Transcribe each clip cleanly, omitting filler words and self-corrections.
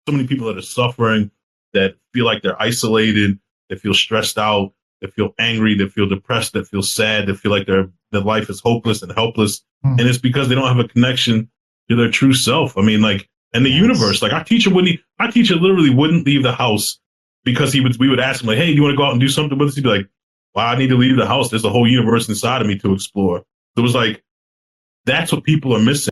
so many people that are suffering, that feel like they're isolated, that feel stressed out, that feel angry, that feel depressed, that feel sad, that feel like their life is hopeless and helpless. And it's because they don't have a connection to their true self. I mean, like, and the universe, like our teacher literally wouldn't leave the house because we would ask him like, hey, do you want to go out and do something with us? He'd be like, wow, I need to leave the house. There's a whole universe inside of me to explore. So it was like, that's what people are missing.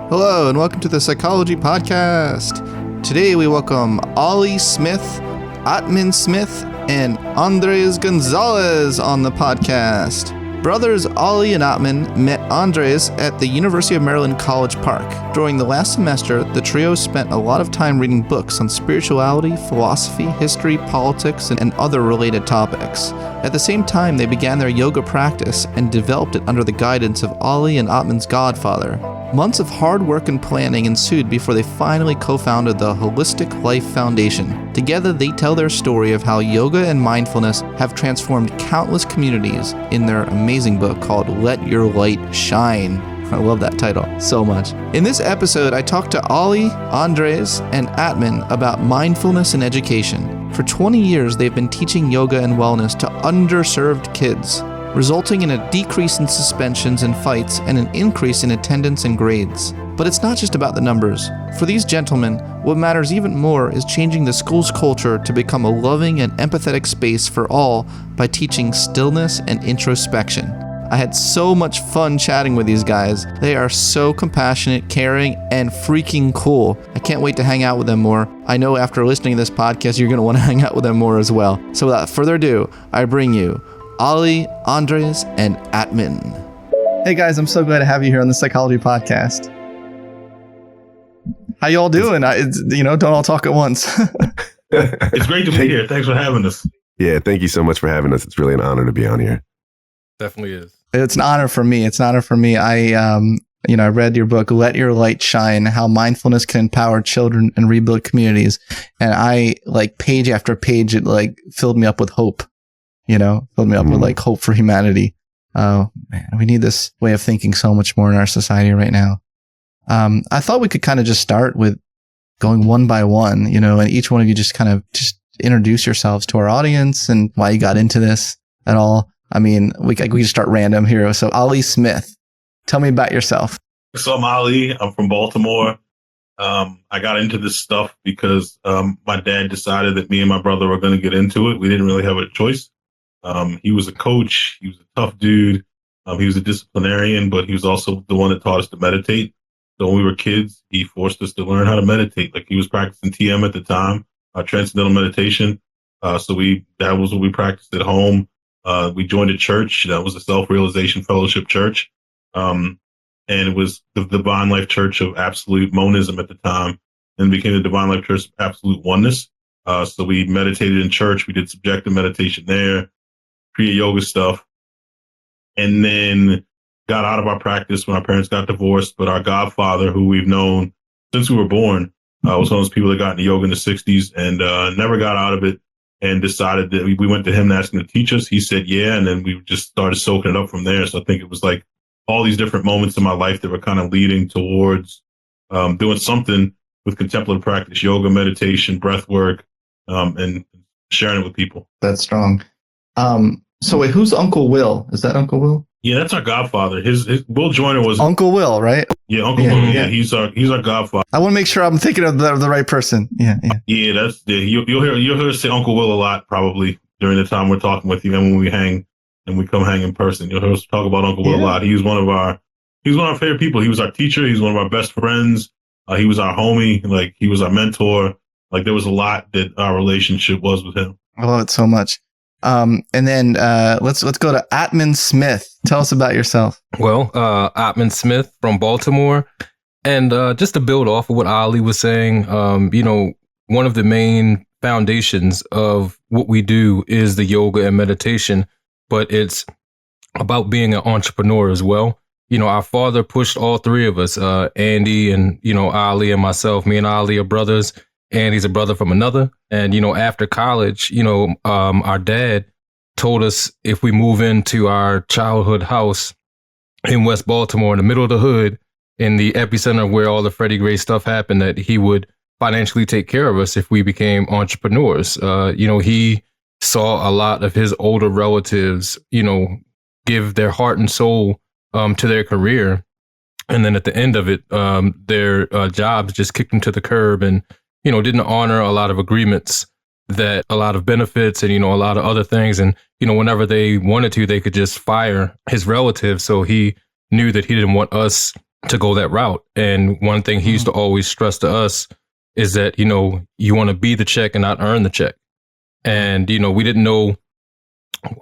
Hello and welcome to the Psychology Podcast. Today we welcome Ali Smith, Atman Smith, and Andrés González on the podcast. Brothers Ali and Atman met Andrés at the University of Maryland College Park. During the last semester, the trio spent a lot of time reading books on spirituality, philosophy, history, politics, and other related topics. At the same time, they began their yoga practice and developed it under the guidance of Ali and Atman's godfather. Months of hard work and planning ensued before they finally co-founded the Holistic Life Foundation. Together, they tell their story of how yoga and mindfulness have transformed countless communities in their amazing book called Let Your Light Shine. I love that title so much. In this episode, I talked to Ali, Andrés, and Atman about mindfulness and education. For 20 years, they've been teaching yoga and wellness to underserved kids, resulting in a decrease in suspensions and fights and an increase in attendance and grades. But it's not just about the numbers. For these gentlemen, what matters even more is changing the school's culture to become a loving and empathetic space for all by teaching stillness and introspection. I had so much fun chatting with these guys. They are so compassionate, caring, and freaking cool. I can't wait to hang out with them more. I know after listening to this podcast, you're going to want to hang out with them more as well. So without further ado, I bring you Ali, Andrés, and Atman. Hey guys, I'm so glad to have you here on the Psychology Podcast. How you all doing? Don't all talk at once. It's great to be here. Thanks for having us. Yeah, thank you so much for having us. It's really an honor to be on here. Definitely is. It's an honor for me. I read your book, Let Your Light Shine, How Mindfulness Can Empower Children and Rebuild Communities. And I, page after page, it filled me up with hope. Filled me up with hope for humanity. Oh man, we need this way of thinking so much more in our society right now. I thought we could kind of just start with going one by one, and each one of you just introduce yourselves to our audience and why you got into this at all. I mean, we can start random here. So Ali Smith, tell me about yourself. So I'm Ali. I'm from Baltimore. I got into this stuff because my dad decided that me and my brother were going to get into it. We didn't really have a choice. He was a coach. He was a tough dude. He was a disciplinarian, but he was also the one that taught us to meditate. So when we were kids, he forced us to learn how to meditate. He was practicing TM at the time, transcendental meditation. So that was what we practiced at home. We joined a church that was a Self-Realization Fellowship Church. And it was the Divine Life Church of Absolute Monism at the time, and became the Divine Life Church of Absolute Oneness. So we meditated in church. We did subjective meditation there, Kriya Yoga stuff, and then got out of our practice when our parents got divorced. But our godfather, who we've known since we were born, was one of those people that got into yoga in the 60s and never got out of it, and decided that we went to him and asked him to teach us. He said, yeah. And then we just started soaking it up from there. So I think it was all these different moments in my life that were kind of leading towards doing something with contemplative practice, yoga, meditation, breath work, and sharing it with people. That's strong. So wait, who's Uncle Will? Is that Uncle Will? Yeah, that's our godfather. His Will Joyner was Uncle Will, right? Yeah, Uncle Will. Yeah, he's our godfather. I want to make sure I'm thinking of the right person. Yeah. Yeah, you'll hear us say Uncle Will a lot probably during the time we're talking with you, and when we hang and we come hang in person, you'll hear us talk about Uncle Will a lot. He was one of our favorite people. He was our teacher. He was one of our best friends. He was our homie. He was our mentor. There was a lot that our relationship was with him. I love it so much. And then let's go to Atman Smith. Tell us about yourself. Well, Atman Smith from Baltimore. And just to build off of what Ali was saying, one of the main foundations of what we do is the yoga and meditation, but it's about being an entrepreneur as well. Our father pushed all three of us, Andy and, Ali and myself. Me and Ali are brothers. Andy's a brother from another. And, after college, our dad told us if we move into our childhood house, in West Baltimore, in the middle of the hood, in the epicenter where all the Freddie Gray stuff happened, that he would financially take care of us if we became entrepreneurs. He saw a lot of his older relatives, give their heart and soul to their career. And then at the end of it, their jobs just kicked them to the curb and, didn't honor a lot of agreements, that a lot of benefits and, a lot of other things. And, whenever they wanted to, they could just fire his relatives. So he knew that he didn't want us to go that route. And one thing he used to always stress to us is that, you want to be the check and not earn the check. And, we didn't know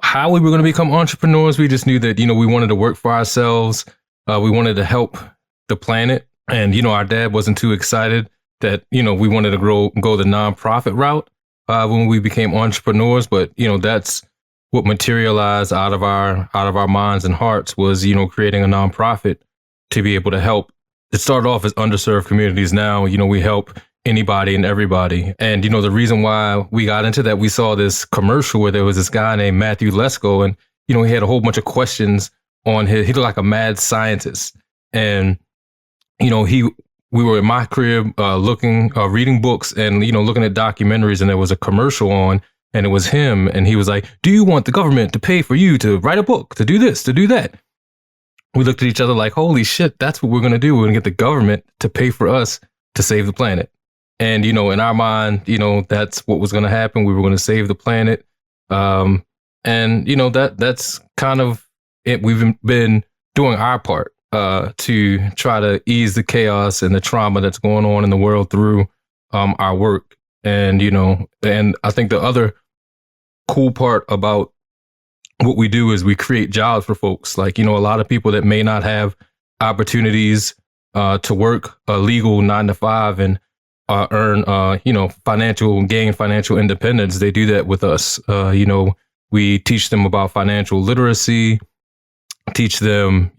how we were going to become entrepreneurs. We just knew that, we wanted to work for ourselves. We wanted to help the planet. And, our dad wasn't too excited that, we wanted to go the nonprofit route when we became entrepreneurs. But, that's what materialized out of our minds and hearts was, creating a nonprofit to be able to help. It started off as underserved communities. Now, we help anybody and everybody. And, the reason why we got into that, we saw this commercial where there was this guy named Matthew Lesko, and, he had a whole bunch of questions on he looked like a mad scientist. And, we were in my crib reading books and, looking at documentaries, and there was a commercial on, and it was him. And he was like, do you want the government to pay for you to write a book, to do this, to do that? We looked at each other like, holy shit, that's what we're going to do. We're going to get the government to pay for us to save the planet. And, in our mind, that's what was going to happen. We were going to save the planet. And, that's kind of it. We've been doing our part to try to ease the chaos and the trauma that's going on in the world through our work. And, and I think the other cool part about what we do is we create jobs for folks. Like, a lot of people that may not have opportunities to work a legal 9-to-5 and earn, financial independence. They do that with us. We teach them about financial literacy, teach them,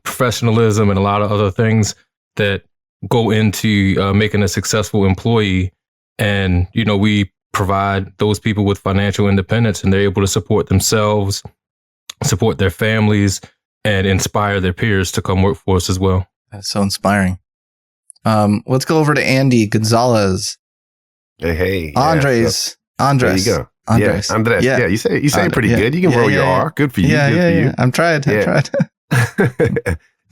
professionalism and a lot of other things that go into making a successful employee. And, we provide those people with financial independence, and they're able to support themselves, support their families, and inspire their peers to come work for us as well. That's so inspiring. Let's go over to Andy Gonzalez. Hey. Andrés. There you go. Andrés. Yeah, Andrés. Yeah, you say it pretty good. You can roll your R. Good for you. Yeah, Good for you. I'm tried.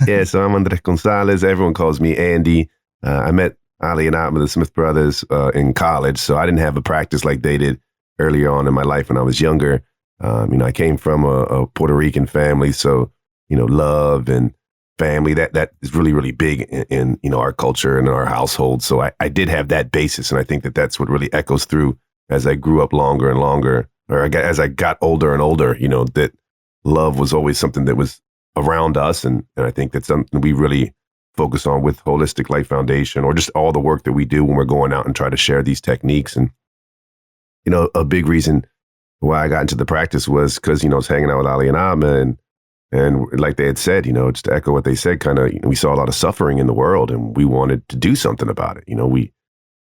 Yeah, so I'm Andrés González. Everyone calls me Andy. I met Ali and Atman, the Smith brothers, in college. So I didn't have a practice like they did earlier on in my life when I was younger. I came from a Puerto Rican family. So, love and family, that is really, really big in our culture and in our household. So I did have that basis. And I think that that's what really echoes through as I grew up longer and longer, or as I got older and older, that love was always something that was around us. And I think that's something we really focus on with Holistic Life Foundation, or just all the work that we do when we're going out and try to share these techniques. And, a big reason why I got into the practice was because, I was hanging out with Ali and Atman, and like they had said, just to echo what they said, kind of, we saw a lot of suffering in the world and we wanted to do something about it.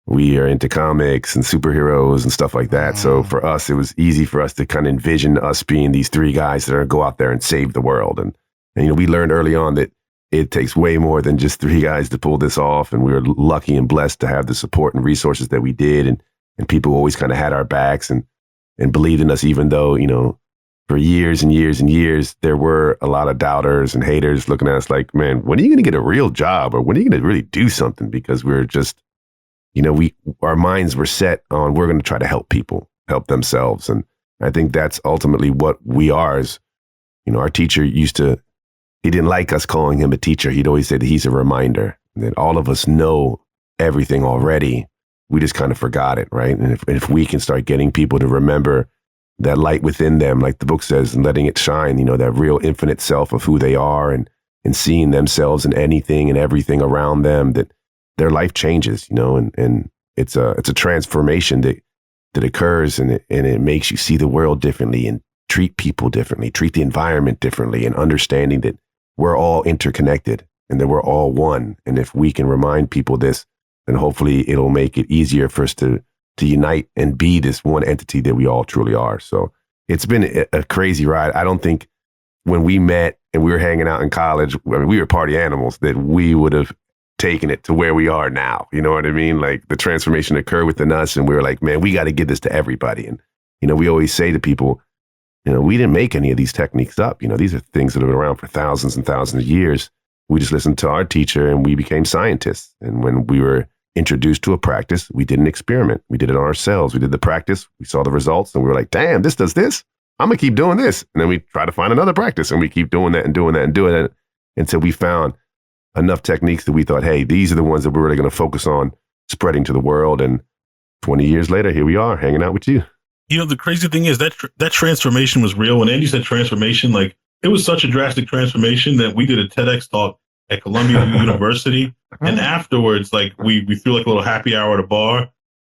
We are into comics and superheroes and stuff like that. So for us, it was easy for us to kind of envision us being these three guys that are going to go out there and save the world. And we learned early on that it takes way more than just three guys to pull this off. And we were lucky and blessed to have the support and resources that we did. And people always kind of had our backs and believed in us, even though, for years and years and years, there were a lot of doubters and haters looking at us like, man, when are you going to get a real job? Or when are you going to really do something? Because we're just, our minds were set on, we're going to try to help people, help themselves. And I think that's ultimately what we are. Is, our teacher he didn't like us calling him a teacher. He'd always say that he's a reminder, and that all of us know everything already. We just kind of forgot it, right? And if we can start getting people to remember that light within them, like the book says, and letting it shine, that real infinite self of who they are, and seeing themselves in anything and everything around them, that their life changes, and it's a transformation that occurs, and it makes you see the world differently and treat people differently, treat the environment differently, and understanding that we're all interconnected and that we're all one. And if we can remind people this, then hopefully it'll make it easier for us to unite and be this one entity that we all truly are. So it's been a crazy ride. I don't think when we met and we were hanging out in college, I mean, we were party animals, that we would have taken it to where we are now. You know what I mean? Like the transformation occurred within us, and we were like, man, we got to give this to everybody. And, you know, we always say to people, you know, we didn't make any of these techniques up. You know, these are things that have been around for thousands and thousands of years. We just listened to our teacher and we became scientists. And when we were introduced to a practice, we did an experiment. We did it on ourselves. We did the practice. We saw the results and we were like, damn, this does this. I'm going to keep doing this. And then we try to find another practice and we keep doing that and doing that and doing that until we found enough techniques that we thought, hey, these are the ones that we're really going to focus on spreading to the world. And 20 years later, here we are hanging out with you. You know, the crazy thing is that that transformation was real. When Andy said transformation, like it was such a drastic transformation that we did a TEDx talk at Columbia University. And afterwards, like we threw like a little happy hour at a bar.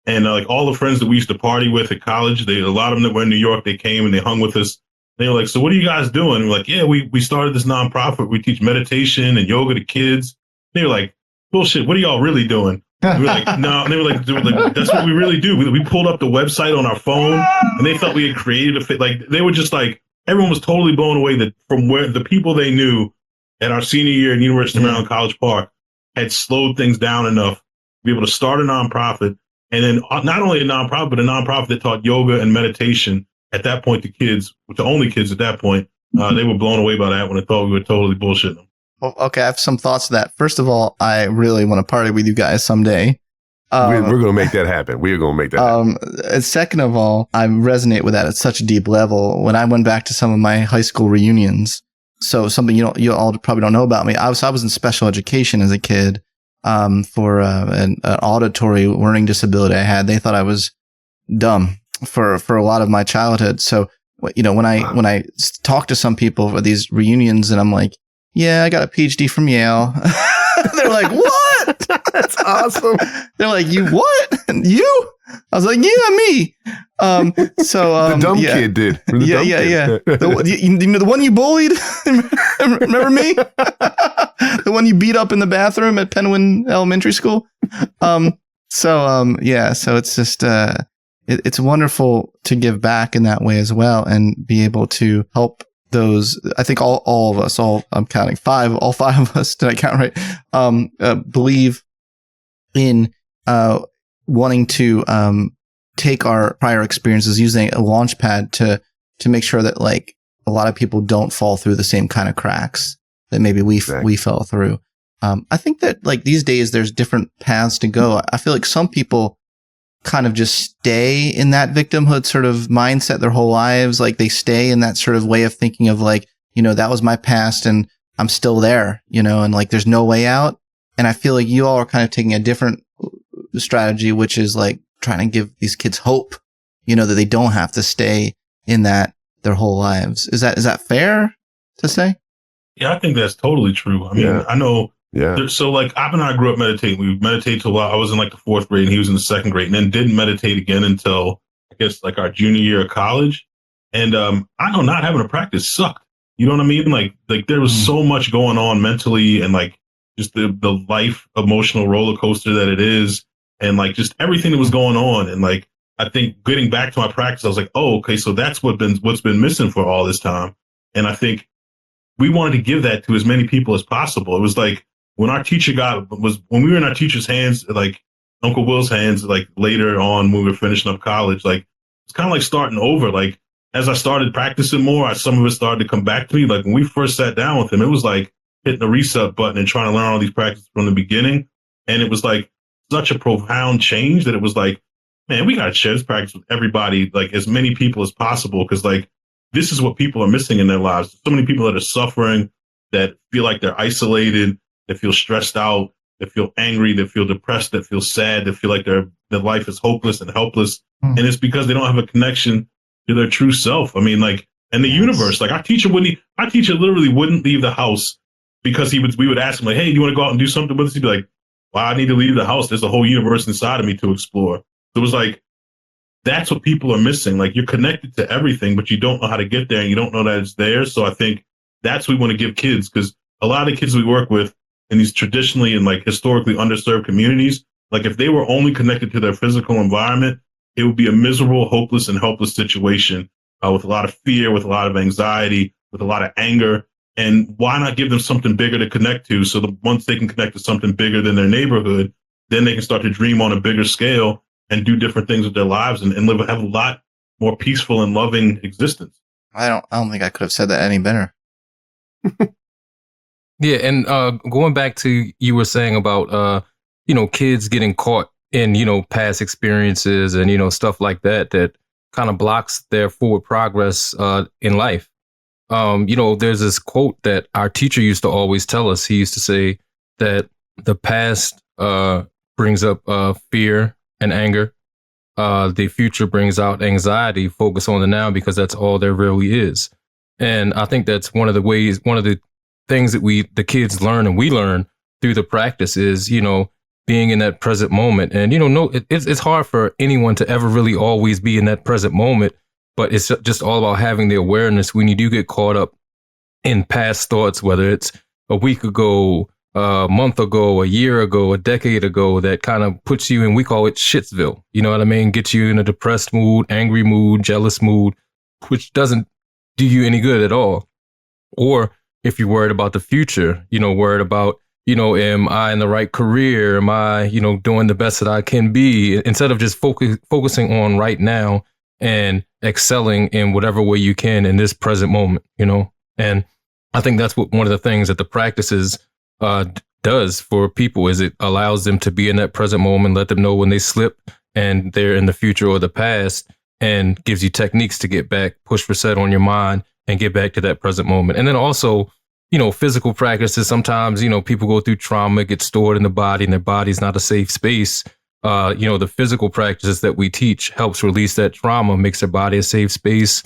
And like all the friends that we used to party with at college, a lot of them that were in New York, they came and they hung with us. They were like, so what are you guys doing? We're like, yeah, we started this nonprofit. We teach meditation and yoga to kids. They were like, bullshit, what are y'all really doing? We were like, no. And they were like, that's what we really do. We pulled up the website on our phone and they thought we had created a fit. Like they were just like, everyone was totally blown away that from where the people they knew at our senior year in University of Maryland College Park had slowed things down enough to be able to start a nonprofit. And then not only a nonprofit, but a nonprofit that taught yoga and meditation at that point to kids, to only kids at that point. They were blown away by that when they thought we were totally bullshitting them. Well, okay, I have some thoughts to that. First of all, I really want to party with you guys someday. We're going to make that happen. We're going to make that happen. And second of all, I resonate with that at such a deep level. When I went back to some of my high school reunions, so something you all probably don't know about me, I was in special education as a kid for an auditory learning disability I had. They thought I was dumb for a lot of my childhood. So, you know, when I talk to some people at these reunions and I'm like, yeah, I got a PhD from Yale. They're like, what? That's awesome. They're like, you what? You? I was like, yeah, me. The dumb kid did. Yeah. You know, the one you bullied? Remember me? The one you beat up in the bathroom at Penguin Elementary School? So it's just, it's wonderful to give back in that way as well and be able to help those. I think all of us, I'm counting all five of us, did I count right? Believe in wanting to take our prior experiences, using a launch pad to make sure that like a lot of people don't fall through the same kind of cracks that maybe we fell through. I think that like these days there's different paths to go. I feel like some people kind of just stay in that victimhood sort of mindset their whole lives. Like they stay in that sort of way of thinking of like, you know, that was my past and I'm still there, you know, and like there's no way out. And I feel like you all are kind of taking a different strategy, which is like trying to give these kids hope, you know, that they don't have to stay in that their whole lives. Is that fair to say? Yeah, I think that's totally true. I mean, I know. Yeah. So like Atman and I grew up meditating. We meditated till I was in like the 4th grade and he was in the 2nd grade, and then didn't meditate again until I guess like our junior year of college. And I know not having a practice sucked. You know what I mean? Like there was so much going on mentally and like just the life emotional roller coaster that it is, and like just everything that was going on. And like I think getting back to my practice, I was like, oh, okay, so that's what's been missing for all this time. And I think we wanted to give that to as many people as possible. It was like when we were in our teacher's hands, like Uncle Will's hands, like later on when we were finishing up college, like it's kind of like starting over. Like as I started practicing more, some of it started to come back to me. Like when we first sat down with him, it was like hitting the reset button and trying to learn all these practices from the beginning. And it was like such a profound change that it was like, man, we got to share this practice with everybody, like as many people as possible. Cause like, this is what people are missing in their lives. So many people that are suffering, that feel like they're isolated, that feel stressed out, that feel angry, that feel depressed, that feel sad, that feel like their life is hopeless and helpless. And it's because they don't have a connection to their true self. I mean, like, and the universe, like our teacher literally wouldn't leave the house because we would ask him like, hey, do you want to go out and do something with us? He'd be like, well, I need to leave the house. There's a whole universe inside of me to explore. So it was like, that's what people are missing. Like you're connected to everything, but you don't know how to get there and you don't know that it's there. So I think that's what we want to give kids, because a lot of the kids we work with in these traditionally and like historically underserved communities, like if they were only connected to their physical environment, it would be a miserable, hopeless and helpless situation with a lot of fear, with a lot of anxiety. with a lot of anger. And why not give them something bigger to connect to? So that once they can connect to something bigger than their neighborhood, then they can start to dream on a bigger scale and do different things with their lives and have a lot more peaceful and loving existence. I don't think I could have said that any better. Yeah, and going back to you were saying about kids getting caught in past experiences and stuff like that kind of blocks their forward progress in life. There's this quote that our teacher used to always tell us. He used to say that the past brings up fear and anger. The future brings out anxiety. Focus on the now because that's all there really is. And I think that's one of the things that the kids learn and we learn through the practice is, being in that present moment. And, it's hard for anyone to ever really always be in that present moment, but it's just all about having the awareness when you do get caught up in past thoughts, whether it's a week ago, a month ago, a year ago, a decade ago, that kind of puts you in, we call it shitsville. You know what I mean? Gets you in a depressed mood, angry mood, jealous mood, which doesn't do you any good at all. Or if you're worried about the future, worried about, am I in the right career? Am I, doing the best that I can be? Instead of just focusing on right now and excelling in whatever way you can in this present moment, And I think that's what one of the things that the practices does for people is it allows them to be in that present moment, let them know when they slip and they're in the future or the past, and gives you techniques to get back, push reset on your mind and get back to that present moment. And then also, physical practices. Sometimes, people go through trauma, get stored in the body, and their body's not a safe space. The physical practices that we teach helps release that trauma, makes their body a safe space.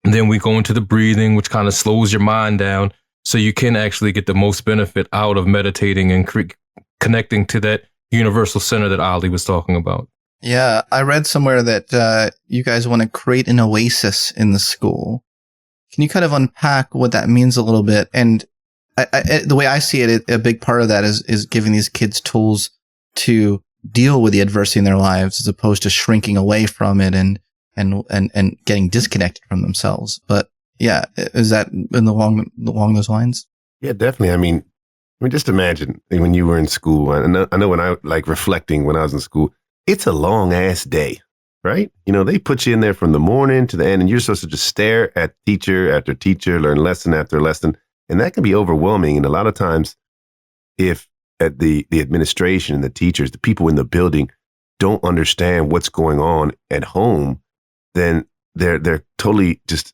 And then we go into the breathing, which kind of slows your mind down so you can actually get the most benefit out of meditating and connecting to that universal center that Ali was talking about. Yeah, I read somewhere that you guys want to create an oasis in the school. Can you kind of unpack what that means a little bit? And the way I see it, a big part of that is giving these kids tools to deal with the adversity in their lives, as opposed to shrinking away from it and getting disconnected from themselves. But yeah, is that along those lines? Yeah, definitely. I mean, just imagine when you were in school. I know when I reflecting when I was in school, it's a long ass day. Right? They put you in there from the morning to the end, and you're supposed to just stare at teacher after teacher, learn lesson after lesson. And that can be overwhelming. And a lot of times, if at the administration and the teachers, the people in the building don't understand what's going on at home, then they're totally just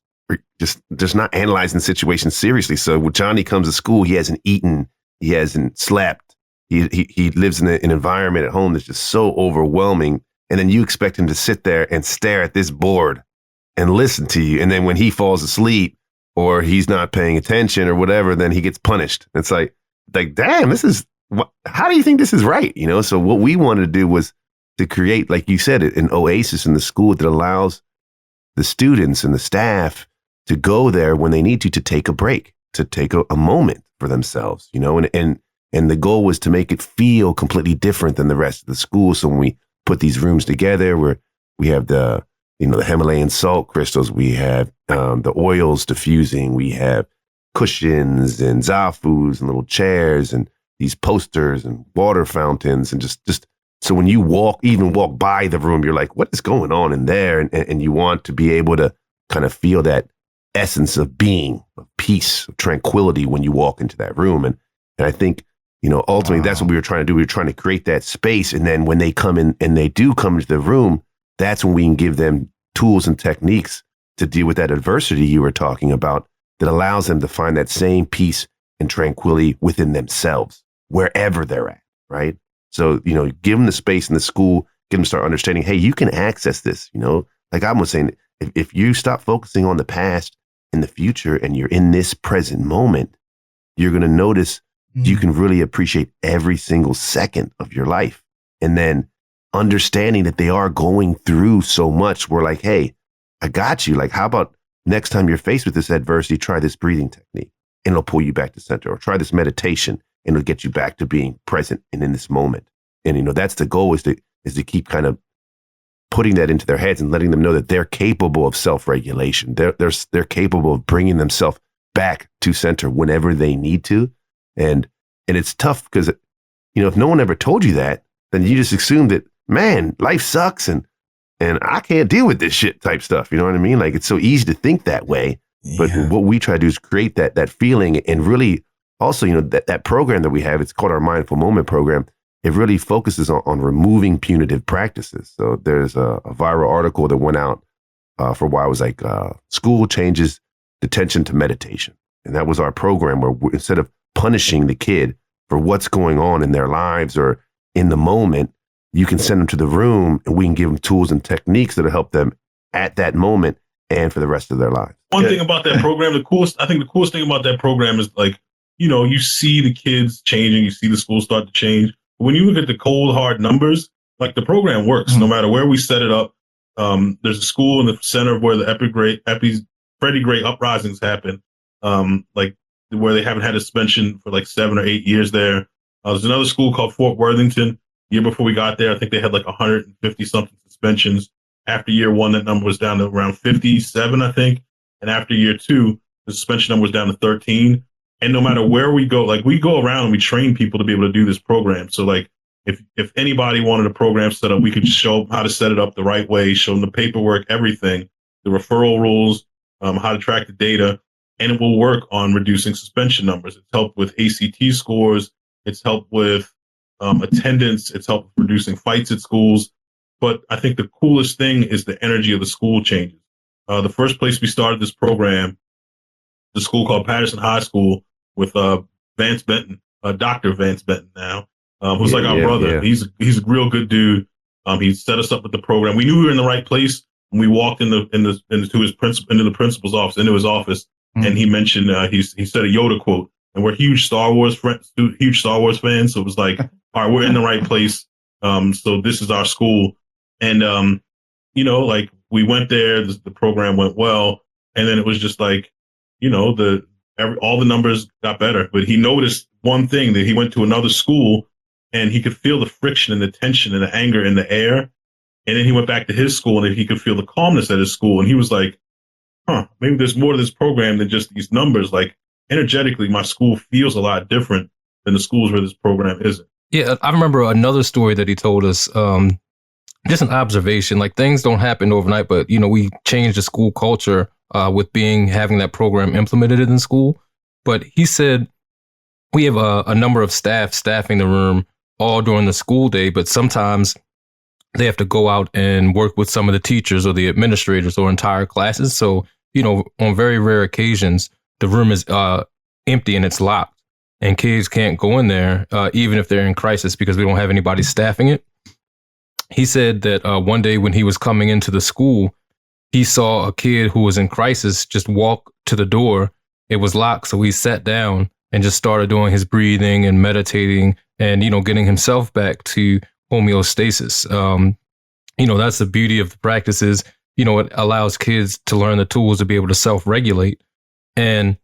not analyzing the situation seriously. So when Johnny comes to school, he hasn't eaten, he hasn't slept, he lives in an environment at home that's just so overwhelming. And then you expect him to sit there and stare at this board and listen to you. And then when he falls asleep or he's not paying attention or whatever, then he gets punished. It's like, damn, how do you think this is right? So what we wanted to do was to create, like you said, an oasis in the school that allows the students and the staff to go there when they need to take a break, to take a moment for themselves, and the goal was to make it feel completely different than the rest of the school. So when we put these rooms together where we have the Himalayan salt crystals, we have the oils diffusing, we have cushions and zafus and little chairs and these posters and water fountains, and just so when you walk by the room, you're like, what is going on in there? And you want to be able to kind of feel that essence of being, of peace, of tranquility when you walk into that room. And I think, ultimately that's what we were trying to do. We were trying to create that space. And then when they come in and they do come into the room, that's when we can give them tools and techniques to deal with that adversity you were talking about that allows them to find that same peace and tranquility within themselves, wherever they're at, right? So, give them the space in the school, get them to start understanding, hey, you can access this, like I was saying, if you stop focusing on the past and the future and you're in this present moment, you're going to notice you can really appreciate every single second of your life. And then understanding that they are going through so much, we're like, hey, I got you. Like, how about next time you're faced with this adversity, try this breathing technique and it'll pull you back to center, or try this meditation and it'll get you back to being present and in this moment. And, that's the goal, is to keep kind of putting that into their heads and letting them know that they're capable of self-regulation. They're capable of bringing themselves back to center whenever they need to. And it's tough because, if no one ever told you that, then you just assume that, man, life sucks and I can't deal with this shit type stuff. You know what I mean? Like, it's so easy to think that way. But what we try to do is create that feeling, and really also, that program that we have, it's called our Mindful Moment program. It really focuses on removing punitive practices. So there's a viral article that went out for a while. It was like, school changes detention to meditation. And that was our program where instead of punishing the kid for what's going on in their lives or in the moment, you can send them to the room and we can give them tools and techniques that'll help them at that moment and for the rest of their lives. One thing about that program, I think the coolest thing about that program is, like, you see the kids changing, you see the school start to change. But when you look at the cold, hard numbers, like, the program works no matter where we set it up. There's a school in the center of where the Freddie Gray uprisings happen, like where they haven't had a suspension for like 7 or 8 years there. There's another school called Fort Worthington. Year before we got there, I think they had like 150 something suspensions. After year one, that number was down to around 57, I think. And after year two, the suspension number was down to 13. And no matter where we go, like, we go around and we train people to be able to do this program. So, like, if anybody wanted a program set up, we could show them how to set it up the right way, show them the paperwork, everything, the referral rules, how to track the data, and it will work on reducing suspension numbers. It's helped with ACT scores. It's helped with attendance. It's helped with reducing fights at schools. But I think the coolest thing is the energy of the school changes. The first place we started this program, the school called Patterson High School with Vance Benton, Dr. Vance Benton now, who's like our brother. Yeah. He's a real good dude. He set us up with the program. We knew we were in the right place when we walked into the principal's office, into his office, and he mentioned he said a Yoda quote, and we're huge Star Wars fans. So it was like, all right, we're in the right place. So this is our school, and like, we went there. The program went well, and then it was just like, all the numbers got better. But he noticed one thing, that he went to another school and he could feel the friction and the tension and the anger in the air. And then he went back to his school and he could feel the calmness at his school. And he was like, maybe there's more to this program than just these numbers. Like, energetically, my school feels a lot different than the schools where this program isn't. Yeah, I remember another story that he told us, just an observation, like, things don't happen overnight, but, we changed the school culture with having that program implemented in school. But he said, we have a number of staffing the room all during the school day, but sometimes they have to go out and work with some of the teachers or the administrators or entire classes. So, on very rare occasions, the room is empty and it's locked, and kids can't go in there, even if they're in crisis, because we don't have anybody staffing it. He said that one day when he was coming into the school, he saw a kid who was in crisis just walk to the door. It was locked, so he sat down and just started doing his breathing and meditating and, getting himself back to homeostasis. That's the beauty of the practices. It allows kids to learn the tools to be able to self-regulate. And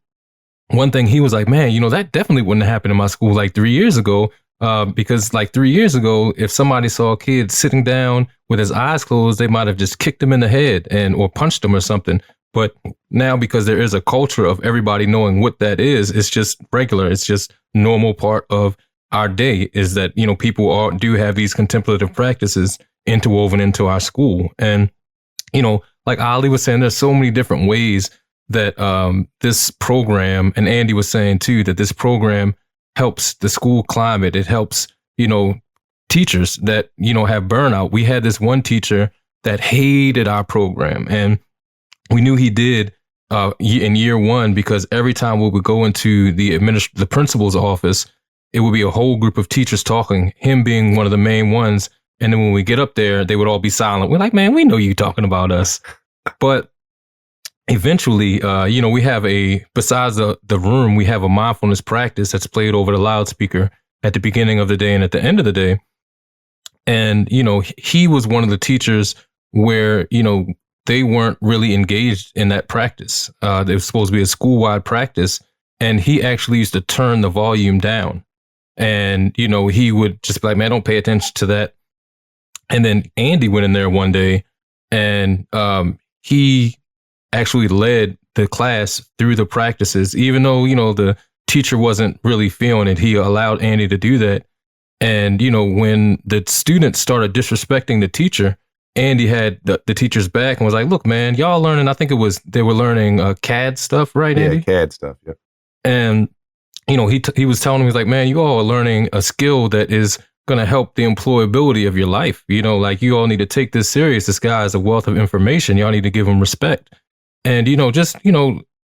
one thing he was like, man, that definitely wouldn't happen in my school like 3 years ago. Because like 3 years ago, if somebody saw a kid sitting down with his eyes closed, they might have just kicked him in the head or punched him or something. But now, because there is a culture of everybody knowing what that is, it's just regular. It's just normal part of our day, is that, people do have these contemplative practices interwoven into our school. And, like Ali was saying, there's so many different ways that this program, and Andy was saying too, that this program helps the school climate. It helps, teachers that, have burnout. We had this one teacher that hated our program, and we knew he did in year one, because every time we would go into the principal's office, it would be a whole group of teachers talking, him being one of the main ones. And then when we get up there, they would all be silent. We're like, man, we know you talking about us. But eventually, we have besides the room, we have a mindfulness practice that's played over the loudspeaker at the beginning of the day and at the end of the day. And, he was one of the teachers where, they weren't really engaged in that practice. It was supposed to be a school-wide practice. And he actually used to turn the volume down. And, he would just be like, man, don't pay attention to that. And then Andy went in there one day, and he actually led the class through the practices, even though, the teacher wasn't really feeling it. He allowed Andy to do that. And, when the students started disrespecting the teacher, Andy had the teacher's back and was like, look, man, y'all learning, I think they were learning CAD stuff, right, Andy? Yeah, CAD stuff, yeah. And, he was telling me, he's like, man, you all are learning a skill that is going to help the employability of your life. Like, you all need to take this serious. This guy is a wealth of information. Y'all need to give him respect. And, just,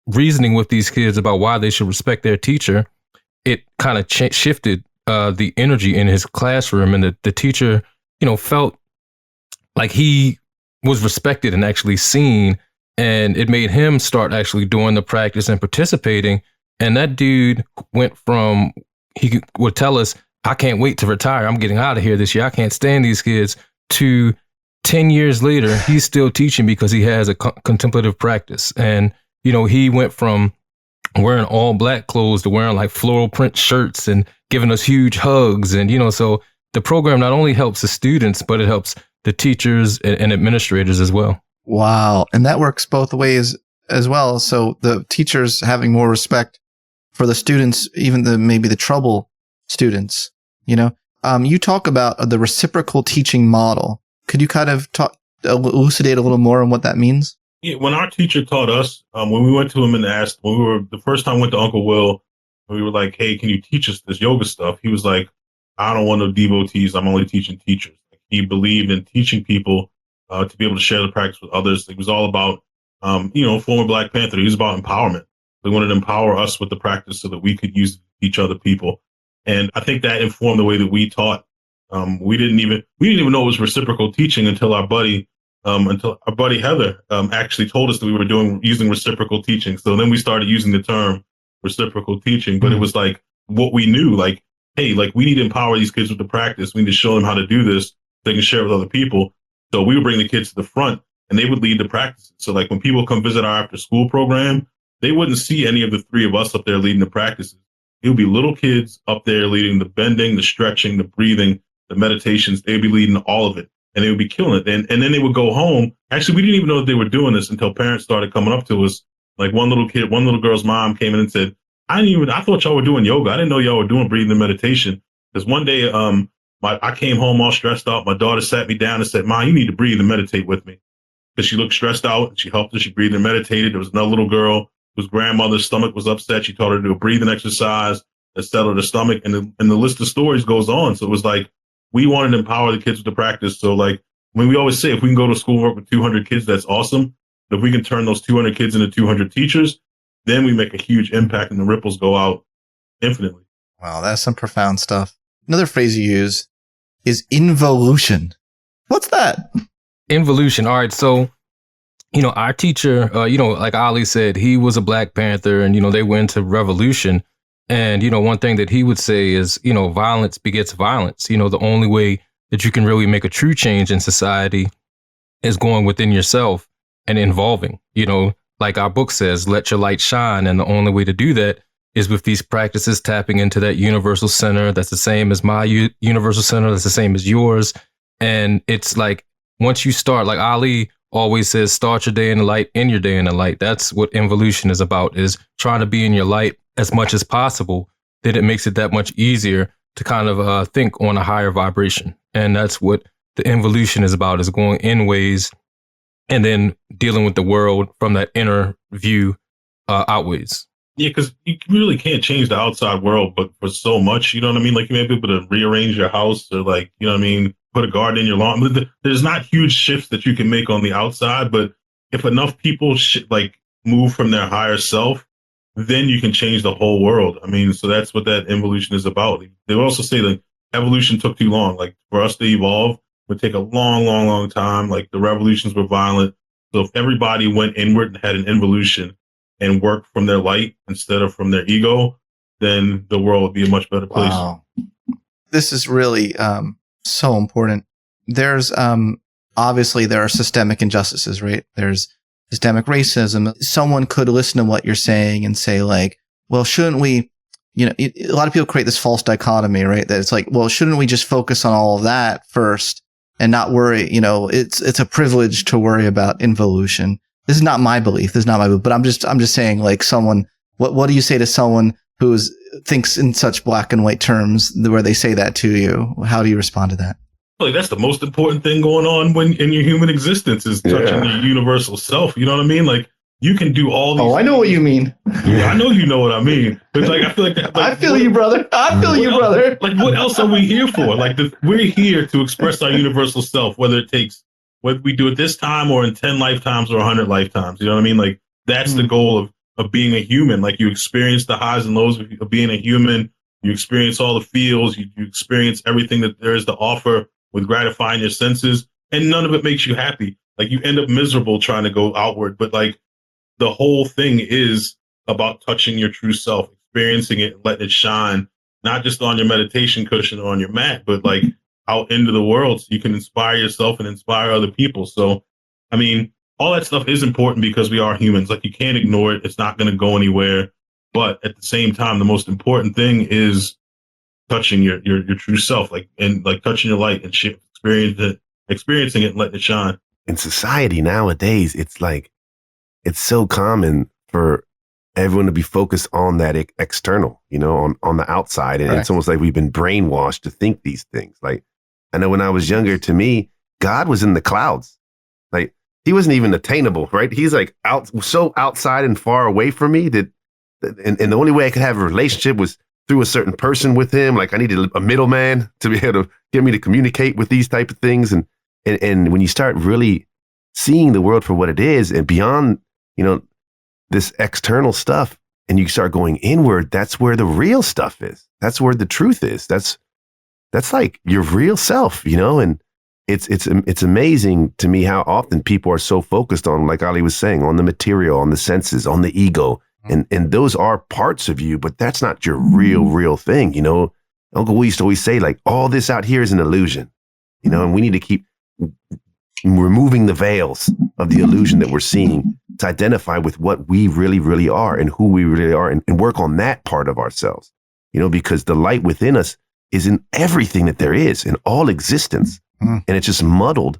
reasoning with these kids about why they should respect their teacher, it kind of shifted the energy in his classroom. And the teacher, felt like he was respected and actually seen. And it made him start actually doing the practice and participating. And that dude went from, he would tell us, I can't wait to retire. I'm getting out of here this year. I can't stand these kids, to 10 years later, he's still teaching because he has a contemplative practice. And, he went from wearing all black clothes to wearing like floral print shirts and giving us huge hugs. And, so the program not only helps the students, but it helps the teachers and administrators as well. Wow. And that works both ways as well. So the teachers having more respect for the students, even maybe the trouble students, you talk about the reciprocal teaching model. Could you kind of elucidate a little more on what that means? Yeah, when our teacher taught us, when we went to him and asked, the first time we went to Uncle Will, we were like, hey, can you teach us this yoga stuff? He was like, I don't want no devotees. I'm only teaching teachers. He believed in teaching people to be able to share the practice with others. It was all about, former Black Panther. He was about empowerment. They wanted to empower us with the practice so that we could use it to teach other people. And I think that informed the way that we taught. We didn't even know it was reciprocal teaching until our buddy Heather actually told us that we were using reciprocal teaching. So then we started using the term reciprocal teaching, but it was like what we knew, like, hey, like we need to empower these kids with the practice. We need to show them how to do this. So they can share with other people. So we would bring the kids to the front and they would lead the practices. So like when people come visit our after school program, they wouldn't see any of the three of us up there leading the practices. It would be little kids up there leading the bending, the stretching, the breathing, the meditations. They'd be leading all of it and they would be killing it. And then they would go home. Actually, we didn't even know that they were doing this until parents started coming up to us. Like one little girl's mom came in and said, I thought y'all were doing yoga. I didn't know y'all were doing breathing and meditation. Because one day, I came home all stressed out. My daughter sat me down and said, Mom, you need to breathe and meditate with me. Because she looked stressed out and she helped her. She breathed and meditated. There was another little girl whose grandmother's stomach was upset. She taught her to do a breathing exercise that settled her stomach. And the list of stories goes on. So it was like, we wanted to empower the kids with the practice. So like, when we always say, if we can go to school and work with 200 kids, that's awesome. But if we can turn those 200 kids into 200 teachers, then we make a huge impact and the ripples go out infinitely. Wow, that's some profound stuff. Another phrase you use is involution. What's that? Involution. All right. So, our teacher, like Ali said, he was a Black Panther and, they went to revolution. And, one thing that he would say is, violence begets violence. The only way that you can really make a true change in society is going within yourself and involving, like our book says, let your light shine. And the only way to do that is with these practices, tapping into that universal center. That's the same as my universal center. That's the same as yours. And it's like, once you start, like Ali always says, start your day in the light, end your day in the light. That's what involution is about, is trying to be in your light as much as possible. Then it makes it that much easier to kind of think on a higher vibration. And that's what the involution is about, is going in ways and then dealing with the world from that inner view outways. Yeah, because you really can't change the outside world, but for so much, you know what I mean? Like you may be able to rearrange your house or like, you know what I mean, put a garden in your lawn. There's not huge shifts that you can make on the outside, but if enough people move from their higher self, then you can change the whole world. I mean, so that's what that involution is about. They also say that evolution took too long. Like for us to evolve would take a long, long, long time. Like the revolutions were violent. So if everybody went inward and had an involution and worked from their light instead of from their ego, then the world would be a much better place. Wow. This is really so important. There's obviously there are systemic injustices, right? There's systemic racism. Someone could listen to what you're saying and say like, well, shouldn't we, a lot of people create this false dichotomy, right? That it's like, well, shouldn't we just focus on all of that first and not worry. It's a privilege to worry about involution. This is not my belief. This is not my belief, but I'm just saying, like, someone, what do you say to someone who thinks in such black and white terms where they say that to you? How do you respond to that? Like, that's the most important thing going on when in your human existence is touching your universal self. You know what I mean? Like, you can do all these. Oh, I know what you mean. Yeah, I know you know what I mean. But like, I feel like that. Like, I feel you, brother. I feel you, brother. Like, what else are we here for? Like, we're here to express our universal self, whether we do it this time or in 10 lifetimes or 100 lifetimes. You know what I mean? Like, that's the goal of being a human. Like, you experience the highs and lows of being a human. You experience all the feels. You experience everything that there is to offer with gratifying your senses, and none of it makes you happy. Like, you end up miserable trying to go outward, but like, the whole thing is about touching your true self, experiencing it, letting it shine, not just on your meditation cushion or on your mat, but like out into the world so you can inspire yourself and inspire other people. So, I mean, all that stuff is important because we are humans. Like, you can't ignore it. It's not going to go anywhere. But at the same time, the most important thing is touching your true self, and touching your light and experiencing it and letting it shine. In society nowadays, it's like, it's so common for everyone to be focused on that external, on the outside. And It's almost like we've been brainwashed to think these things. Like, I know when I was younger, to me, God was in the clouds. Like, he wasn't even attainable, right? He's like so outside and far away from me and the only way I could have a relationship was through a certain person with him. Like, I needed a middleman to be able to get me to communicate with these type of things. And when you start really seeing the world for what it is and beyond, this external stuff, and you start going inward, that's where the real stuff is. That's where the truth is. That's like your real self, and it's amazing to me how often people are so focused on, like Ali was saying, on the material, on the senses, on the ego. And those are parts of you, but that's not your real thing. Uncle Will used to always say, like, all this out here is an illusion, and we need to keep removing the veils of the illusion that we're seeing to identify with what we really are and who we really are, and work on that part of ourselves, because the light within us is in everything that there is, in all existence. And it's just muddled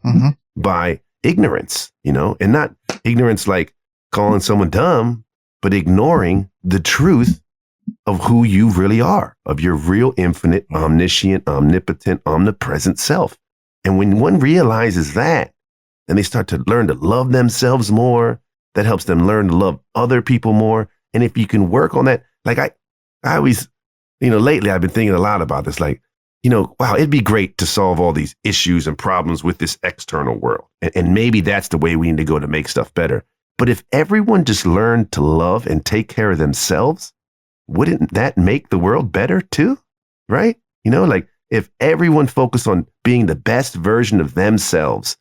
by ignorance, and not ignorance like calling someone dumb, but ignoring the truth of who you really are, of your real infinite, omniscient, omnipotent, omnipresent self. And when one realizes that, then they start to learn to love themselves more. That helps them learn to love other people more. And if you can work on that, like I always, lately I've been thinking a lot about this, like, wow, it'd be great to solve all these issues and problems with this external world. And maybe that's the way we need to go to make stuff better. But if everyone just learned to love and take care of themselves, wouldn't that make the world better too? Right? Like, if everyone focused on being the best version of themselves,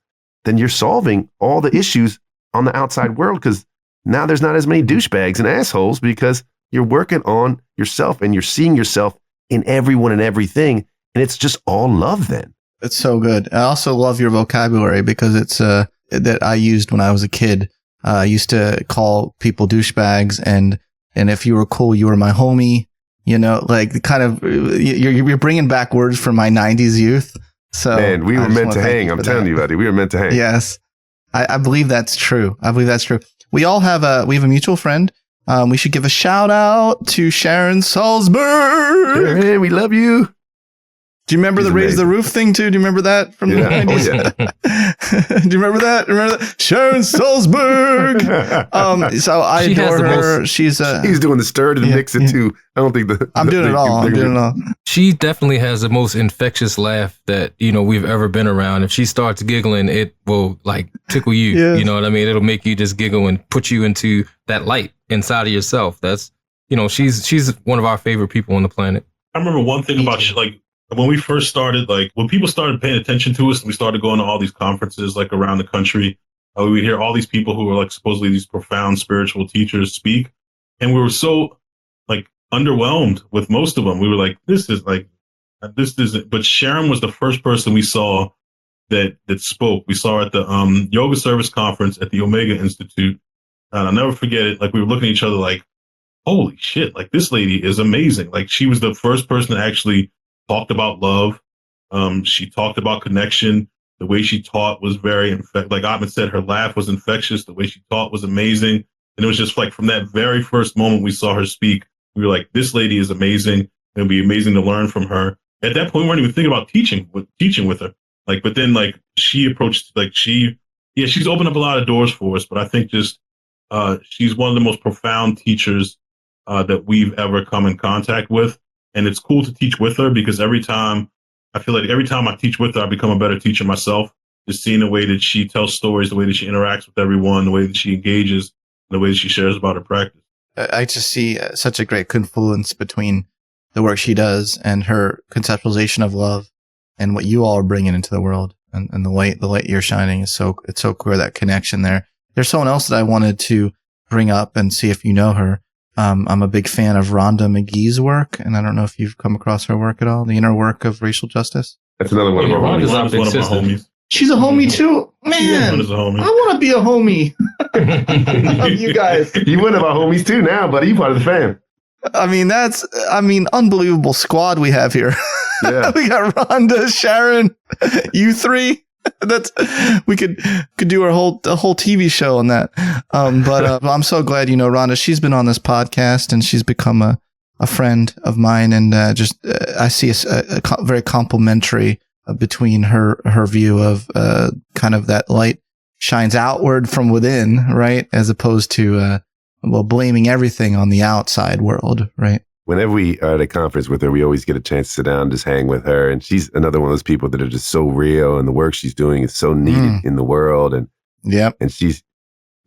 then you're solving all the issues on the outside world, because now there's not as many douchebags and assholes because you're working on yourself and you're seeing yourself in everyone and everything. And it's just all love then. It's so good. I also love your vocabulary because it's that I used when I was a kid. I used to call people douchebags, and if you were cool, you were my homie. Like, kind of, you're bringing back words from my 90s youth. So, man, we were meant to hang. I'm telling you, buddy, we were meant to hang. Yes, I believe that's true. We all have a mutual friend. We should give a shout out to Sharon Salzberg. Sharon, we love you. Do you remember the raise the roof thing too? Do you remember that from the 90s? Oh, Do you remember that? Sharon Salzberg. So I adore her. She's doing the stir to mix it too. I don't think I'm doing it all. She definitely has the most infectious laugh that we've ever been around. If she starts giggling, it will like tickle you. Yes. You know what I mean? It'll make you just giggle and put you into that light inside of yourself. That's she's one of our favorite people on the planet. I remember one thing about when we first started, like when people started paying attention to us and we started going to all these conferences like around the country, we would hear all these people who were like supposedly these profound spiritual teachers speak. And we were so like underwhelmed with most of them. We were like, this isn't, but Sharon was the first person we saw that spoke. We saw her at the yoga service conference at the Omega Institute. And I'll never forget it. Like, we were looking at each other like, holy shit, like this lady is amazing. Like, she was the first person that actually talked about love. She talked about connection. The way she taught was very like Atman said, her laugh was infectious. The way she taught was amazing. And it was just like from that very first moment we saw her speak, we were like, this lady is amazing. It'll be amazing to learn from her. At that point, we weren't even thinking about teaching with her. Like, but then like she approached, like she's opened up a lot of doors for us. But I think just she's one of the most profound teachers that we've ever come in contact with. And it's cool to teach with her because I feel like every time I teach with her, I become a better teacher myself. Just seeing the way that she tells stories, the way that she interacts with everyone, the way that she engages, and the way that she shares about her practice. I just see such a great confluence between the work she does and her conceptualization of love and what you all are bringing into the world. And the light you're shining it's so clear, that connection there. There's someone else that I wanted to bring up and see if you know her. I'm a big fan of Rhonda Magee's work, and I don't know if you've come across her work at all, the inner work of racial justice. That's another one of our homies. Rhonda's one of my homies. She's a homie too? Man, Rhonda's a homie. I want to be a homie of you guys. You one of our homies too now, buddy. You part of the fam. I mean, unbelievable squad we have here. Yeah. We got Rhonda, Sharon, you three. We could do a whole TV show on that. But I'm so glad you know Rhonda. She's been on this podcast and she's become a friend of mine. And I see a very complimentary between her view of kind of that light shines outward from within, right, as opposed to blaming everything on the outside world, right? Whenever we are at a conference with her, we always get a chance to sit down and just hang with her. And she's another one of those people that are just so real, and the work she's doing is so needed in the world. And and she's,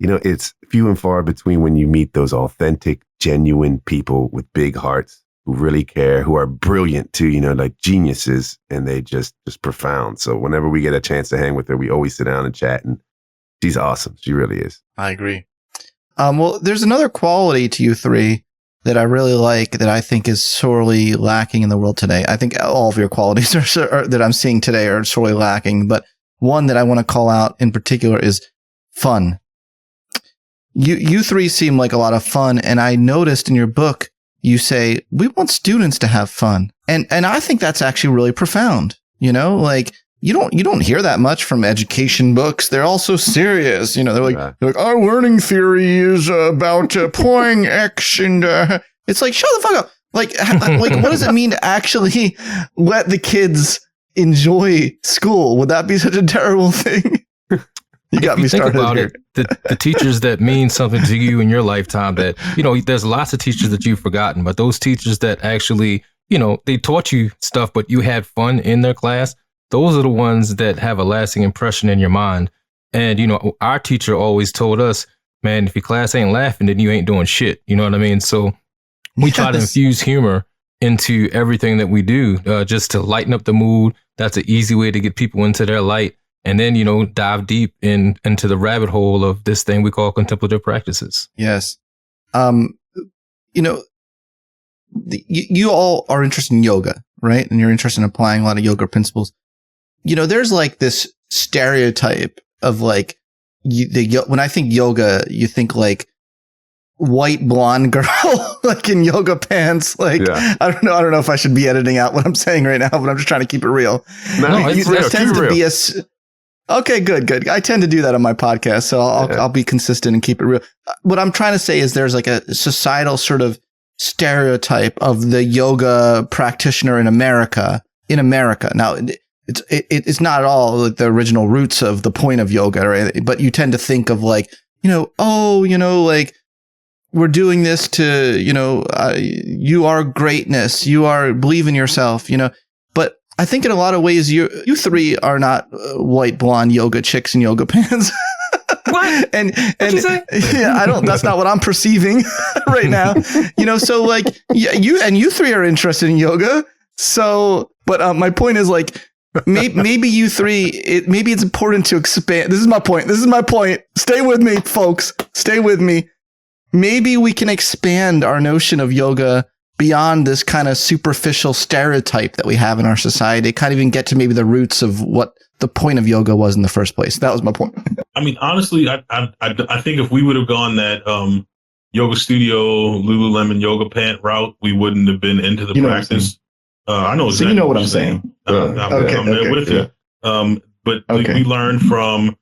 it's few and far between when you meet those authentic, genuine people with big hearts who really care, who are brilliant too, like geniuses, and they just profound. So whenever we get a chance to hang with her, we always sit down and chat, and she's awesome. She really is. I agree. Well, there's another quality to you three that I really like, that I think is sorely lacking in the world today. I think all of your qualities are that I'm seeing today are sorely lacking, but one that I want to call out in particular is fun. You three seem like a lot of fun, and I noticed in your book you say we want students to have fun, and I think that's actually really profound. Like you don't hear that much from education books. They're all so serious. They're like our learning theory is about applying X, and it's like, shut the fuck up. Like what does it mean to actually let the kids enjoy school? Would that be such a terrible thing? You got me started about here. The teachers that mean something to you in your lifetime, that, there's lots of teachers that you've forgotten, but those teachers that actually, they taught you stuff, but you had fun in their class. Those are the ones that have a lasting impression in your mind. And, our teacher always told us, man, if your class ain't laughing, then you ain't doing shit. You know what I mean? So we try to infuse humor into everything that we do, just to lighten up the mood. That's an easy way to get people into their light. And then, dive deep into the rabbit hole of this thing we call contemplative practices. Yes. You all are interested in yoga, right? And you're interested in applying a lot of yoga principles. There's like this stereotype of like, when I think yoga, you think like white blonde girl, like in yoga pants. Like, yeah. I don't know if I should be editing out what I'm saying right now, but I'm just trying to keep it real. No, it's real. Tends to be okay, good. I tend to do that on my podcast, so I'll be consistent and keep it real. What I'm trying to say is there's like a societal sort of stereotype of the yoga practitioner in America. Now, it's not at all like the original roots of the point of yoga, right? But you tend to think of like, like we're doing this to, you are greatness, believe in yourself, But I think in a lot of ways, you three are not white blonde yoga chicks in yoga pants. What? And What'd you say? Yeah, that's not what I'm perceiving right now. So like you three are interested in yoga. So, but my point is like, maybe you three, maybe it's important to expand. This is my point. Stay with me, folks. Stay with me. Maybe we can expand our notion of yoga beyond this kind of superficial stereotype that we have in our society. Kind of even get to maybe the roots of what the point of yoga was in the first place. That was my point. I mean, honestly, I think if we would have gone that yoga studio, Lululemon yoga pant route, we wouldn't have been into the practice. I know exactly. So you know what I'm saying. I'm there with you. But Okay. we learned from,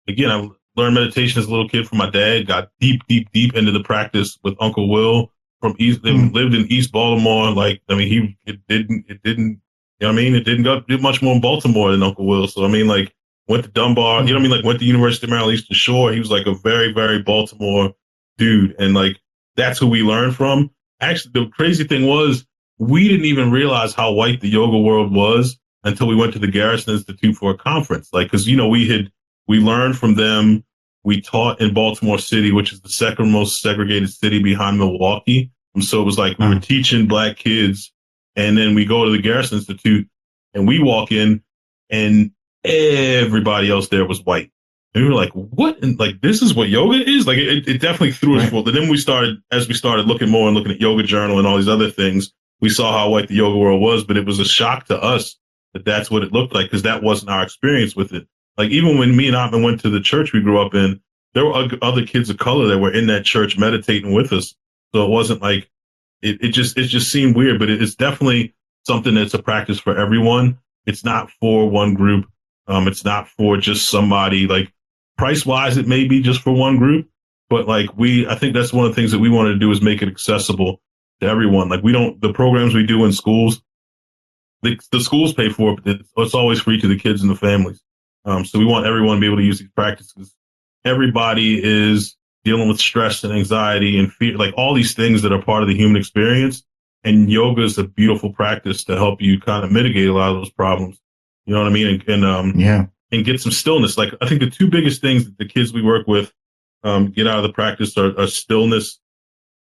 again, I learned meditation as a little kid from my dad, got deep into the practice with Uncle Will from East, they lived in East Baltimore. Like, I mean, it didn't, you know what I mean? It didn't go do much more in Baltimore than Uncle Will. So, I mean, like, went to Dunbar, you know what I mean? Like, went to University of Maryland Eastern Shore. He was like a very, very Baltimore dude. And like, that's who we learned from. Actually, the crazy thing was, we didn't even realize how white the yoga world was until we went to the Garrison Institute for a conference. Like, cause, you know, we learned from them. We taught in Baltimore City, which is the second most segregated city behind Milwaukee. And so it was like we were teaching black kids, and then we go to the Garrison Institute and we walk in and everybody else there was white. And we were like, what? And like, this is what yoga is? Like, it definitely threw us. Well, then as we started looking more and looking at Yoga Journal and all these other things, we saw how white the yoga world was, but it was a shock to us that that's what it looked like, because that wasn't our experience with it. Like, even when me and Atman went to the church we grew up in, there were other kids of color that were in that church meditating with us. So it wasn't like, it just seemed weird, but it's definitely something that's a practice for everyone. It's not for one group. It's not for just somebody. Like, price wise, it may be just for one group, but like I think that's one of the things that we wanted to do is make it accessible to everyone. Like, the programs we do in schools, the schools pay for it, but it's always free to the kids and the families. So we want everyone to be able to use these practices. Everybody is dealing with stress and anxiety and fear, like all these things that are part of the human experience. And yoga is a beautiful practice to help you kind of mitigate a lot of those problems. You know what I mean? And get some stillness. Like, I think the two biggest things that the kids we work with get out of the practice are stillness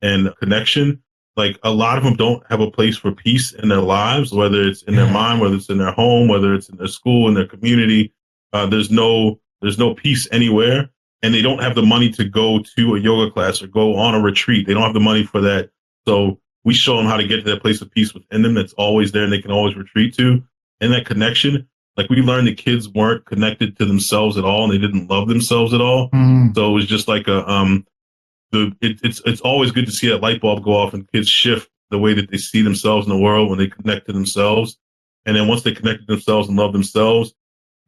and connection. Like, a lot of them don't have a place for peace in their lives, whether it's in their mind, whether it's in their home, whether it's in their school, in their community. There's no peace anywhere, and they don't have the money to go to a yoga class or go on a retreat. They don't have the money for that. So we show them how to get to that place of peace within them that's always there and they can always retreat to. And that connection, like, we learned the kids weren't connected to themselves at all, and they didn't love themselves at all. So it was just like it's always good to see that light bulb go off and kids shift the way that they see themselves in the world when they connect to themselves. And then once they connect to themselves and love themselves,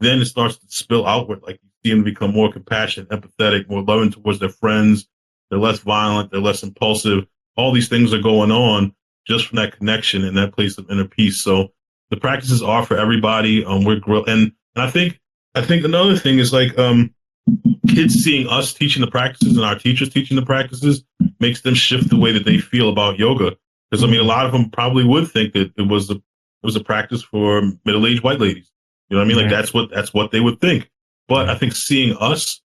then it starts to spill outward. Like, you see them become more compassionate, empathetic, more loving towards their friends. They're less violent. They're less impulsive. All these things are going on just from that connection and that place of inner peace. So the practices are for everybody. And I think another thing is, like, kids seeing us teaching the practices and our teachers teaching the practices makes them shift the way that they feel about yoga. Because, I mean, a lot of them probably would think that it was a practice for middle-aged white ladies. You know what I mean? Like, that's what they would think. But I think seeing us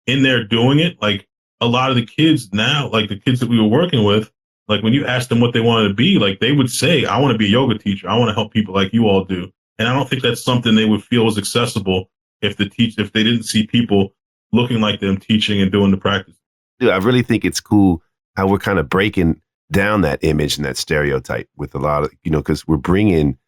in there doing it, like, a lot of the kids now, like the kids that we were working with, like, when you asked them what they wanted to be, like, they would say, I want to be a yoga teacher. I want to help people like you all do. And I don't think that's something they would feel was accessible if they didn't see people looking like them teaching and doing the practice. Dude, I really think it's cool how we're kind of breaking down that image and that stereotype with a lot of, because we're bringing,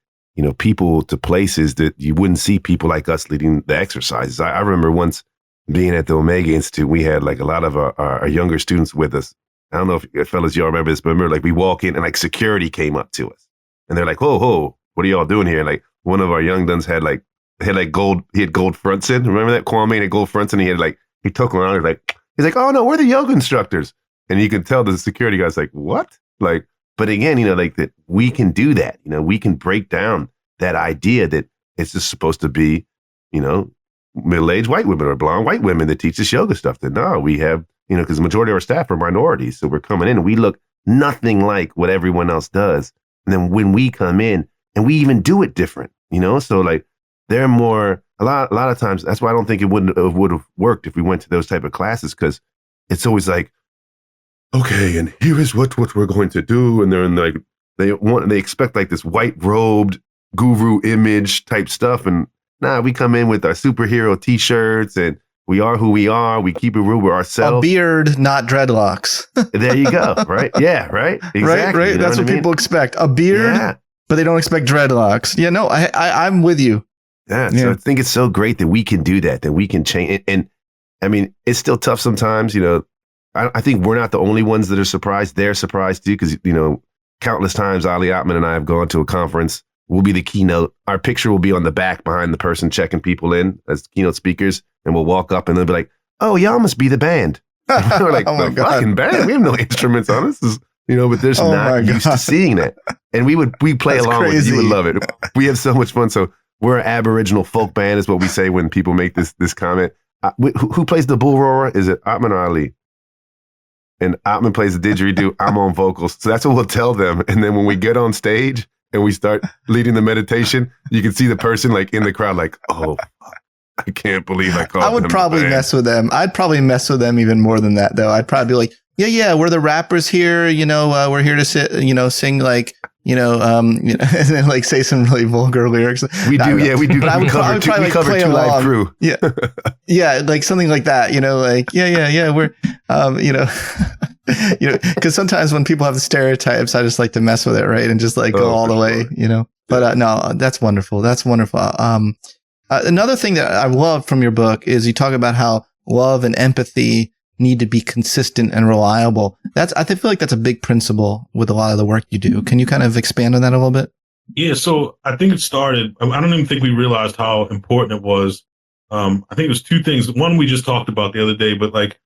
people to places that you wouldn't see people like us leading the exercises. I remember once being at the Magee Institute, we had like a lot of our younger students with us. I don't know if fellas, y'all remember this, but remember, like, we walk in and like security came up to us and they're like, whoa, what are y'all doing here? Like, one of our young duns had gold fronts in. Remember that? Kwame had gold fronts in. He took them around. He's like, oh no, we're the yoga instructors. And you can tell the security guy's like, what? Like, but again, like, that we can do that. We can break down that idea that it's just supposed to be, middle-aged white women or blonde white women that teach this yoga stuff. That no, we have, because the majority of our staff are minorities. So we're coming in and we look nothing like what everyone else does. And then when we come in and we even do it different, so like, they're more, a lot of times, that's why I don't think it would have worked if we went to those type of classes, because it's always like, okay, and here is what we're going to do. And they're in, like, they expect like this white robed guru image type stuff. And we come in with our superhero t-shirts and we are who we are. We keep it real with ourselves. A beard, not dreadlocks. There you go. Right. Yeah. Right. Exactly. Right. That's what people expect. A beard, but they don't expect dreadlocks. Yeah, no, I'm with you. Yeah. So I think it's so great that we can do that we can change. And I mean, it's still tough sometimes, I think we're not the only ones that are surprised. They're surprised too, because, countless times Ali Atman and I have gone to a conference We'll be the keynote. Our picture will be on the back behind the person checking people in as keynote speakers. And we'll walk up and they'll be like, oh, y'all must be the band. And we're like, Oh my the God. fucking band? We have no instruments on us. But they're just Oh my not used God. to seeing that. And we play That's along with it. You would crazy. love it. We have so much fun. So we're an Aboriginal folk band is what we say when people make this comment. Who plays the bull roarer? Is it Atman or Ali? And Atman plays the didgeridoo. I'm on vocals. So that's what we'll tell them. And then when we get on stage and we start leading the meditation, you can see the person like in the crowd like, oh, I can't believe I called them. I would probably the band. mess with them. I'd probably mess with them even more than that, though. I'd probably be like, yeah, we're the rappers here. We're here to sit, sing like, and then like say some really vulgar lyrics. We do. But I would cover probably Two play Live along. Crew. Yeah, like something like that. Like we're, because sometimes when people have the stereotypes, I just like to mess with it, right, and just like go all the way, But no, that's wonderful. That's wonderful. Another thing that I love from your book is you talk about how love and empathy need to be consistent and reliable. I feel like that's a big principle with a lot of the work you do. Can you kind of expand on that a little bit? Yeah, so I think it started, I don't even think we realized how important it was. I think it was two things. One, we just talked about the other day, but like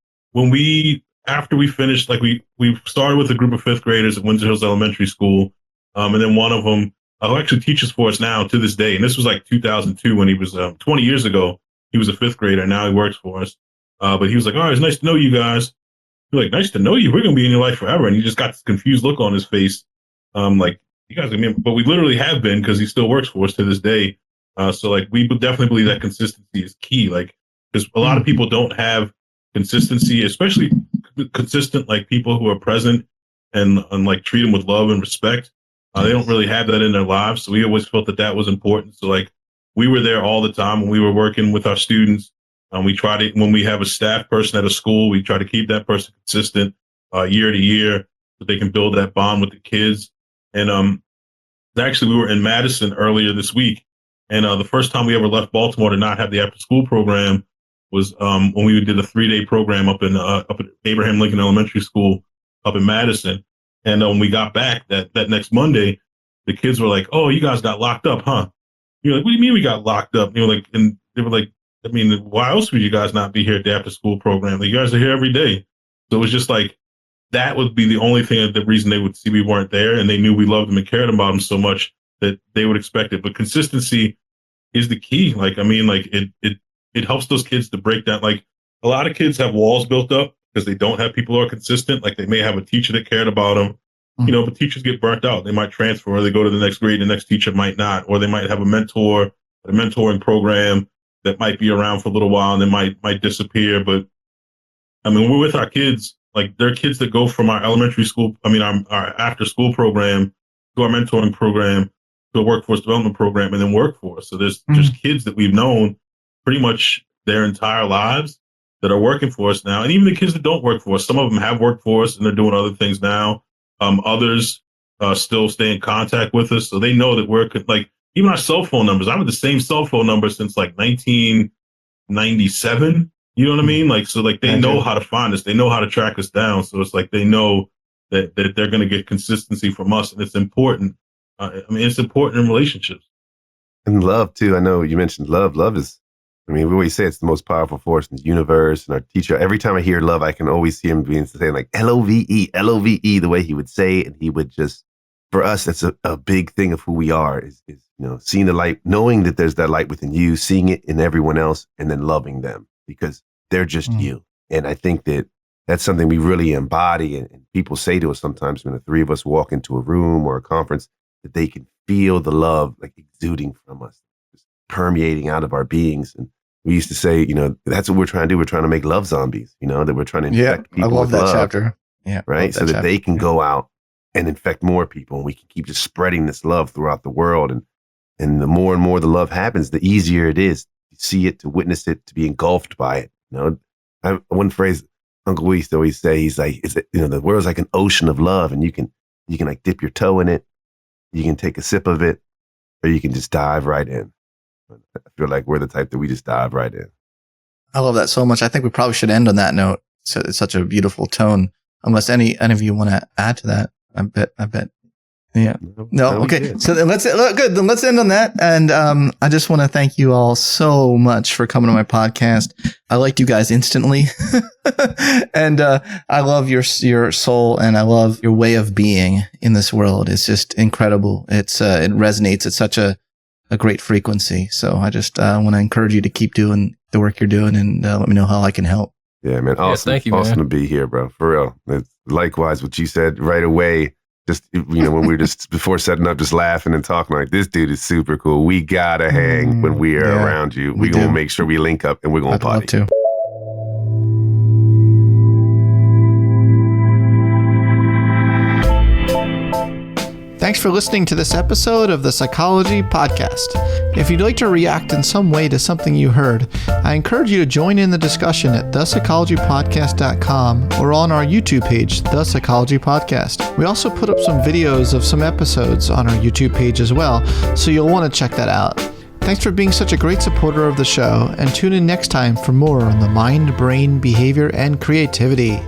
after we finished, like we started with a group of fifth graders at Windsor Hills Elementary School. And then one of them who actually teaches for us now to this day. And this was like 2002 when he was 20 years ago. He was a fifth grader. Now he works for us. But he was like, all right, it's nice to know you guys. We're like, nice to know you. We're going to be in your life forever. And he just got this confused look on his face. Like, you guys are, but we literally have been because he still works for us to this day. So like, we definitely believe that consistency is key. Like, because a lot of people don't have consistency, especially consistent, like people who are present and like treat them with love and respect. They don't really have that in their lives. So we always felt that was important. So like, we were there all the time when we were working with our students. We try to, when we have a staff person at a school, we try to keep that person consistent year to year so they can build that bond with the kids. And actually, we were in Madison earlier this week. And the first time we ever left Baltimore to not have the after school program was when we did a 3-day program up at Abraham Lincoln Elementary School up in Madison. And when we got back that next Monday, the kids were like, oh, you guys got locked up, huh? You're like, what do you mean we got locked up? And they were like, I mean, why else would you guys not be here at the after school program? Like, you guys are here every day. So it was just like, that would be the only thing, the reason they would see we weren't there. And they knew we loved them and cared about them so much that they would expect it. But consistency is the key. Like, I mean, like it helps those kids to break down. Like, a lot of kids have walls built up because they don't have people who are consistent. Like, they may have a teacher that cared about them, but teachers get burnt out. They might transfer or they go to the next grade. The next teacher might not, or they might have a mentor, a mentoring program that might be around for a little while and then might disappear. But I mean, we're with our kids, like there are kids that go from our elementary school, our after school program to our mentoring program to a workforce development program and then workforce. So there's just kids that we've known pretty much their entire lives that are working for us now. And even the kids that don't work for us, some of them have worked for us and they're doing other things now. Others still stay in contact with us. So they know that we're like, even our cell phone numbers. I have the same cell phone number since like 1997. You know what I mean? Like, so like they know how to find us. They know how to track us down. So it's like they know that they're going to get consistency from us, and it's important. It's important in relationships. And love too. I know you mentioned love. Love is, we always say it's the most powerful force in the universe. And our teacher, every time I hear love, I can always see him saying like LOVE, LOVE, the way he would say it, and he would just. For us, that's a big thing of who we are is seeing the light, knowing that there's that light within you, seeing it in everyone else, and then loving them because they're just you. And I think that's something we really embody. And people say to us sometimes when the three of us walk into a room or a conference that they can feel the love like exuding from us, just permeating out of our beings. And we used to say, that's what we're trying to do. We're trying to make love zombies, that we're trying to infect people. I love with that love, chapter. Yeah. Right. So that they can go out and infect more people, and we can keep just spreading this love throughout the world. And the more and more the love happens, the easier it is to see it, to witness it, to be engulfed by it. One phrase Uncle Lee used to always say, he's like, the world's like an ocean of love, and you can like dip your toe in it, you can take a sip of it, or you can just dive right in. I feel like we're the type that we just dive right in. I love that so much. I think we probably should end on that note. So it's such a beautiful tone. Unless any of you want to add to that. I bet Yeah. No. Okay. So then let's good. Then let's end on that. And I just want to thank you all so much for coming to my podcast. I liked you guys instantly, and I love your soul, and I love your way of being in this world. It's just incredible. It resonates at such a great frequency. So I just want to encourage you to keep doing the work you're doing, and let me know how I can help. Yeah, man. Awesome. Thank you, awesome man. to be here, bro. For real. It's likewise what you said right away. Just, when we were just before setting up, just laughing and talking like, this dude is super cool. We gotta hang when we are around you. We're going to make sure we link up and we're going to party. I'd love to. Thanks for listening to this episode of the Psychology Podcast. If you'd like to react in some way to something you heard, I encourage you to join in the discussion at thepsychologypodcast.com or on our YouTube page, The Psychology Podcast. We also put up some videos of some episodes on our YouTube page as well, so you'll want to check that out. Thanks for being such a great supporter of the show, and tune in next time for more on the mind, brain, behavior, and creativity.